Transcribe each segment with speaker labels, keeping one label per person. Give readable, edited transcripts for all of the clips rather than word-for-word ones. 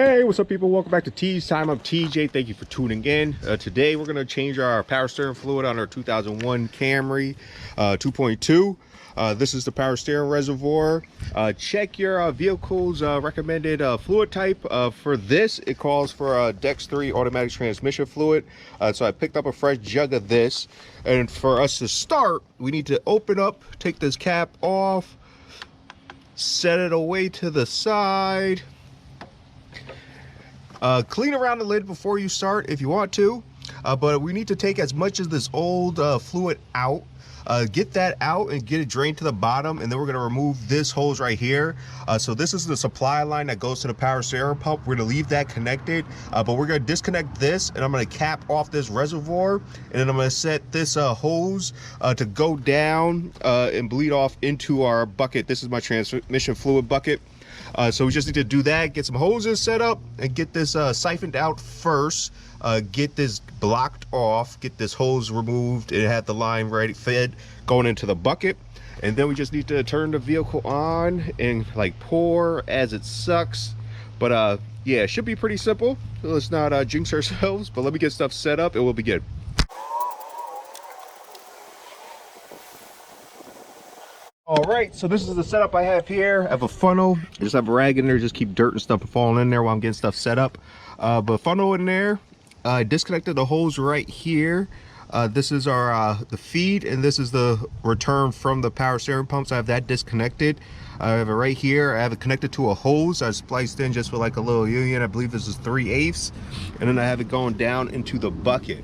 Speaker 1: Hey, what's up, people? Welcome back to T's Time. I'm TJ. Thank you for tuning in. Today, we're going to change our power steering fluid on our 2001 Camry 2.2. This is the power steering reservoir. Check your vehicle's recommended fluid type. For this, it calls for Dex 3 automatic transmission fluid. So I picked up a fresh jug of this. And for us to start, we need to open up, take this cap off, set it away to the side. Clean around the lid before you start if you want to, but we need to take as much of this old fluid out, get that out and get it drained to the bottom, and then we're going to remove this hose right here. So this is the supply line that goes to the power steering pump. We're going to leave that connected, but we're going to disconnect this, and I'm going to cap off this reservoir, and then I'm going to set this hose to go down and bleed off into our bucket. This is my transmission fluid bucket. So we just need to do that, get some hoses set up, and get this siphoned out first, get this blocked off, get this hose removed, and have the line ready fed going into the bucket. And then we just need to turn the vehicle on and like pour as it sucks. But yeah, it should be pretty simple. So let's not jinx ourselves, but let me get stuff set up and we'll begin. All right, so this is the setup I have here. I have a funnel. I just have a rag in there, just keep dirt and stuff from falling in there while I'm getting stuff set up. But funnel in there. I disconnected the hose right here. This is our the feed, and this is the return from the power steering pump. So I have that disconnected. I have it right here. I have it connected to a hose. I spliced in just with like a little union. I believe this is 3/8, and then I have it going down into the bucket.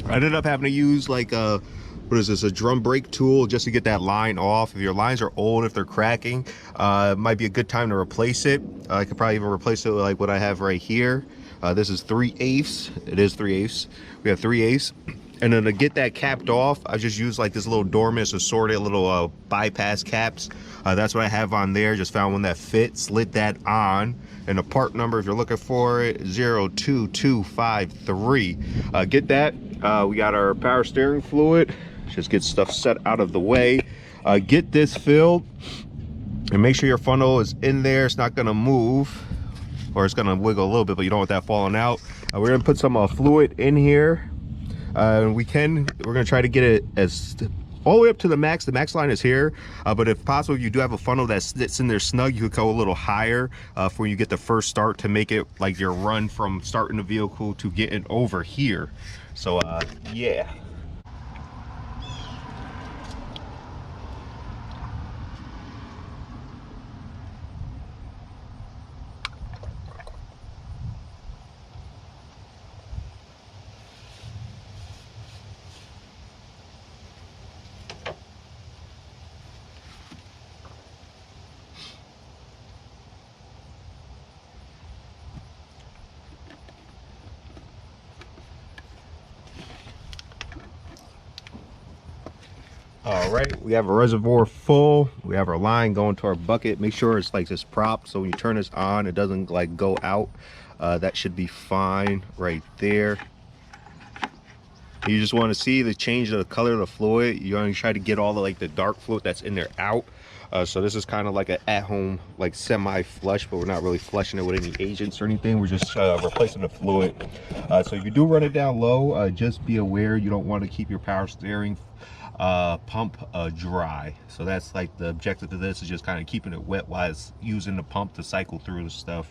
Speaker 1: I ended up having to use like a what is this, a drum brake tool just to get that line off. If your lines are old, if they're cracking, it might be a good time to replace it. I could probably even replace it with like what I have right here. This is 3/8. It is 3/8. We have 3/8. And then to get that capped off, I just used like this little Dormus assorted little bypass caps. That's what I have on there. Just found one that fits, slid that on. And the part number, if you're looking for it, 02253. Get that. We got our power steering fluid. Just get stuff set out of the way. Get this filled and make sure your funnel is in there. It's not gonna move, or it's gonna wiggle a little bit, but you don't want that falling out. We're gonna put some fluid in here. We're gonna try to get it as all the way up to the max. The max line is here, but if possible, if you do have a funnel that sits in there snug, you could go a little higher for when you get the first start, to make it like your run from starting the vehicle to getting over here. So yeah. All right, we have a reservoir full. We have our line going to our bucket. Make sure it's like this propped, so when you turn this on, it doesn't like go out. That should be fine right there. You just want to see the change of the color of the fluid. You want to try to get all the like the dark fluid that's in there out. So this is kind of like an at-home like semi-flush, but we're not really flushing it with any agents or anything. We're just replacing the fluid. So if you do run it down low, just be aware you don't want to keep your power steering pump dry. So that's like the objective to this, is just kind of keeping it wet while it's using the pump to cycle through the stuff.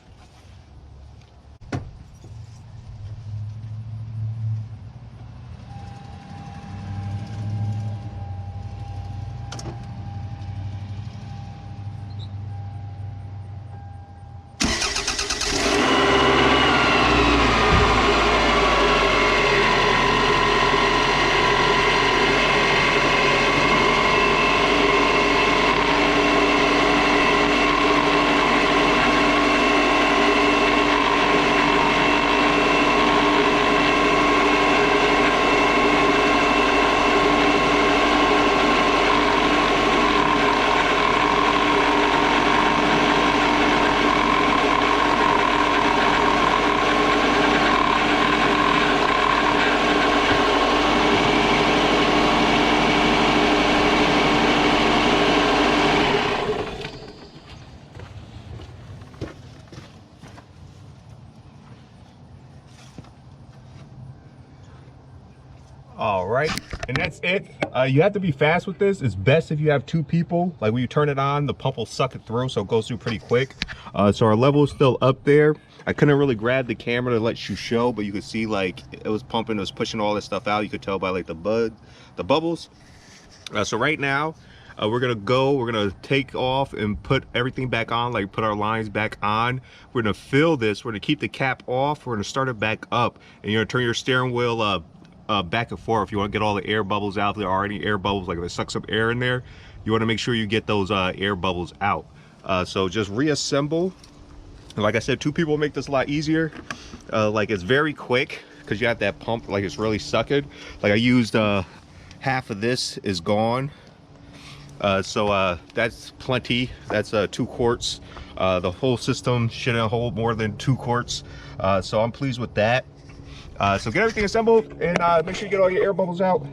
Speaker 1: And that's it. You have to be fast with this. It's best if you have 2 people. Like when you turn it on, the pump will suck it through, so it goes through pretty quick. So our level is still up there. I couldn't really grab the camera to let you show, but you could see like it was pumping, it was pushing all this stuff out. You could tell by like the bubbles. So right now, we're gonna take off and put everything back on, like put our lines back on. We're gonna fill this, we're gonna keep the cap off, we're gonna start it back up, and you're gonna turn your steering wheel back and forth. If you want to get all the air bubbles out, there are any air bubbles, like if it sucks up air in there, you want to make sure you get those air bubbles out. So just reassemble. Like I said, 2 people make this a lot easier. Like it's very quick because you have that pump, like it's really sucking. Like I used half of this is gone. So that's plenty. That's 2 quarts. The whole system shouldn't hold more than 2 quarts. So I'm pleased with that. So get everything assembled and make sure you get all your air bubbles out.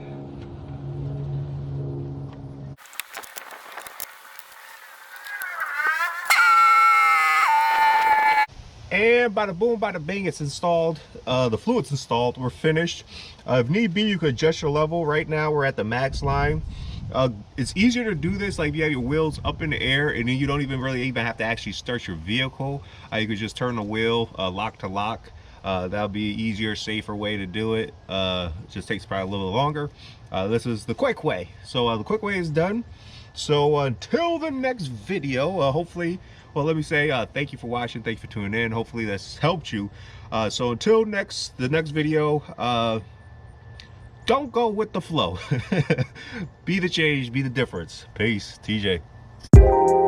Speaker 1: And bada boom, bada bing, it's installed. The fluid's installed, we're finished. If need be, you could adjust your level. Right now we're at the max line. It's easier to do this like if you have your wheels up in the air, and then you don't even have to actually start your vehicle. You could just turn the wheel lock to lock. That'll be an easier, safer way to do it. It just takes probably a little longer. This is the quick way. So the quick way is done. So until the next video, hopefully, well, let me say thank you for watching, thank you for tuning in. Hopefully this helped you. So until the next video, don't go with the flow. Be the change, be the difference. Peace, TJ.